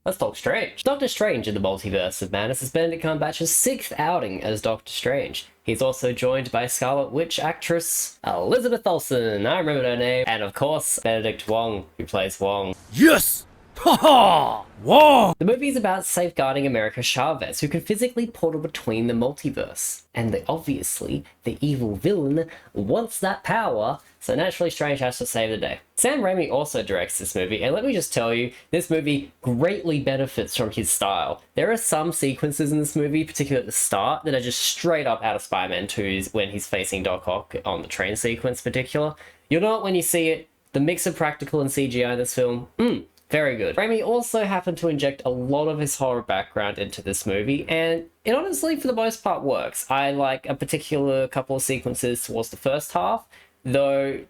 let's talk Strange. Doctor Strange in the Multiverse of Madness is Benedict Cumberbatch's 6th outing as Doctor Strange. He's also joined by Scarlet Witch actress Elizabeth Olsen, I remember her name, and of course Benedict Wong, who plays Wong. Yes! Haha! Whoa! The movie is about safeguarding America Chavez, who can physically portal between the multiverse. And obviously, the evil villain wants that power, so naturally Strange has to save the day. Sam Raimi also directs this movie, and let me just tell you, this movie greatly benefits from his style. There are some sequences in this movie, particularly at the start, that are just straight up out of Spider-Man 2's when he's facing Doc Ock on the train sequence in particular. You'll know it when you see it. The mix of practical and CGI in this film, very good. Raimi also happened to inject a lot of his horror background into this movie, and it honestly, for the most part, works. I like a particular couple of sequences towards the first half, though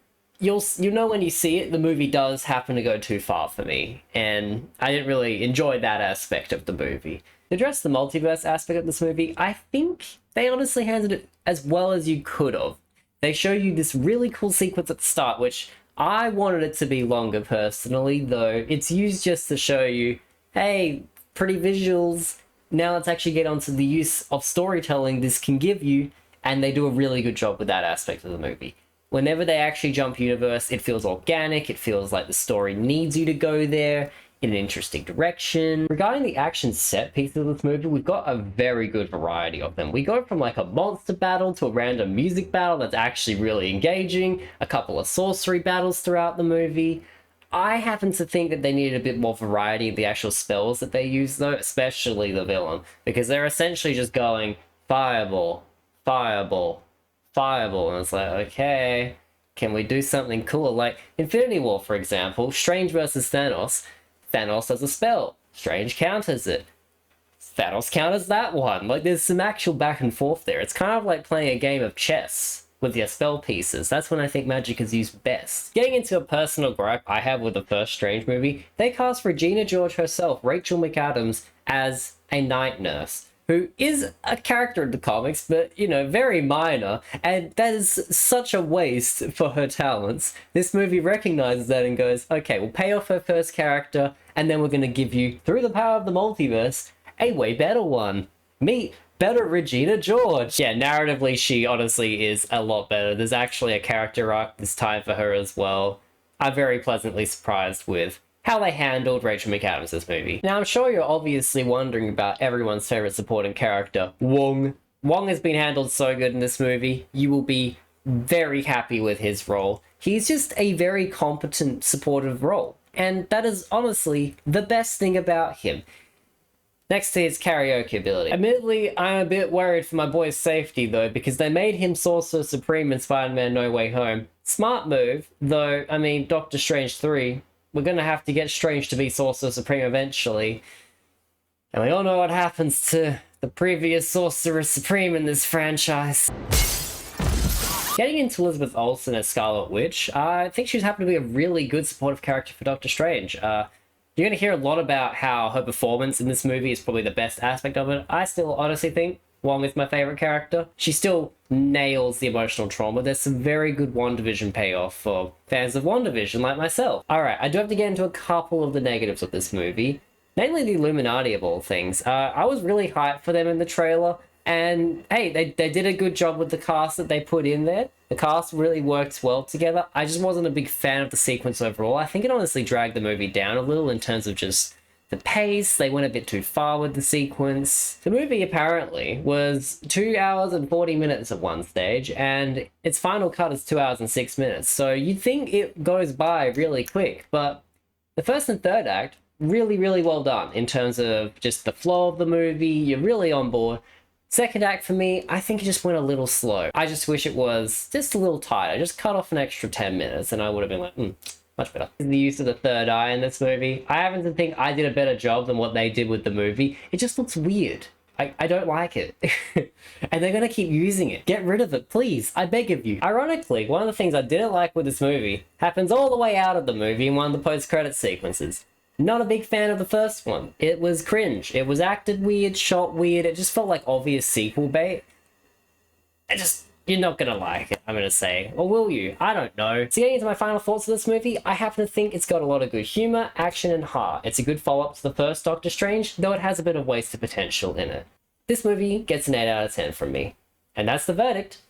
you know when you see it, the movie does happen to go too far for me, and I didn't really enjoy that aspect of the movie. To address the multiverse aspect of this movie, I think they honestly handled it as well as you could have. They show you this really cool sequence at the start, which I wanted it to be longer personally, though it's used just to show you, hey, pretty visuals, now let's actually get onto the use of storytelling this can give you, and they do a really good job with that aspect of the movie. Whenever they actually jump universe, it feels organic, it feels like the story needs you to go there in an interesting direction. Regarding the action set pieces of this movie, we've got a very good variety of them. We go from like a monster battle to a random music battle that's actually really engaging, a couple of sorcery battles throughout the movie. I happen to think that they needed a bit more variety in the actual spells that they use though, especially the villain, because they're essentially just going fireball, fireball, fireball, and it's like, okay, can we do something cooler? Like Infinity War, for example, Strange versus Thanos. Thanos does a spell. Strange counters it. Thanos counters that one. Like, there's some actual back and forth there. It's kind of like playing a game of chess with your spell pieces. That's when I think magic is used best. Getting into a personal gripe I have with the first Strange movie, they cast Regina George herself, Rachel McAdams, as a night nurse, who is a character in the comics, but, you know, very minor, and that is such a waste for her talents. This movie recognizes that and goes, okay, we'll pay off her first character, and then we're going to give you, through the power of the multiverse, a way better one. Meet better Regina George. Yeah, narratively, she honestly is a lot better. There's actually a character arc this time for her as well. I'm very pleasantly surprised with how they handled Rachel McAdams this movie. Now, I'm sure you're obviously wondering about everyone's favorite supporting character, Wong. Wong has been handled so good in this movie. You will be very happy with his role. He's just a very competent, supportive role, and that is honestly the best thing about him. Next to his karaoke ability. Admittedly, I'm a bit worried for my boy's safety though, because they made him Sorcerer Supreme in Spider-Man No Way Home. Smart move, though, I mean, Doctor Strange 3, we're gonna have to get Strange to be Sorcerer Supreme eventually. And we all know what happens to the previous Sorcerer Supreme in this franchise. Getting into Elizabeth Olsen as Scarlet Witch, I think she's happened to be a really good supportive character for Doctor Strange. You're going to hear a lot about how her performance in this movie is probably the best aspect of it. I still honestly think Wong is my favorite character. She still nails the emotional trauma. There's some very good WandaVision payoff for fans of WandaVision like myself. Alright, I do have to get into a couple of the negatives of this movie. Namely the Illuminati of all things. I was really hyped for them in the trailer. And hey, they did a good job with the cast that they put in there. The cast really worked well together. I just wasn't a big fan of the sequence overall. I think it honestly dragged the movie down a little in terms of just the pace. They went a bit too far with the sequence. The movie apparently was 2 hours and 40 minutes at one stage, and its final cut is 2 hours and 6 minutes. So you'd think it goes by really quick, but the first and third act, really, really well done in terms of just the flow of the movie. You're really on board. Second act for me, I think it just went a little slow. I just wish it was just a little tighter. Just cut off an extra 10 minutes and I would have been like, much better. The use of the third eye in this movie, I happen to think I did a better job than what they did with the movie. It just looks weird. I don't like it. And they're going to keep using it. Get rid of it, please. I beg of you. Ironically, one of the things I didn't like with this movie happens all the way out of the movie in one of the post-credit sequences. Not a big fan of the first one. It was cringe. It was acted weird, shot weird. It just felt like obvious sequel bait. You're not gonna like it, I'm gonna say. Or will you? I don't know. So getting into my final thoughts of this movie, I happen to think it's got a lot of good humor, action, and heart. It's a good follow-up to the first Doctor Strange, though it has a bit of wasted potential in it. This movie gets an 8 out of 10 from me. And that's the verdict.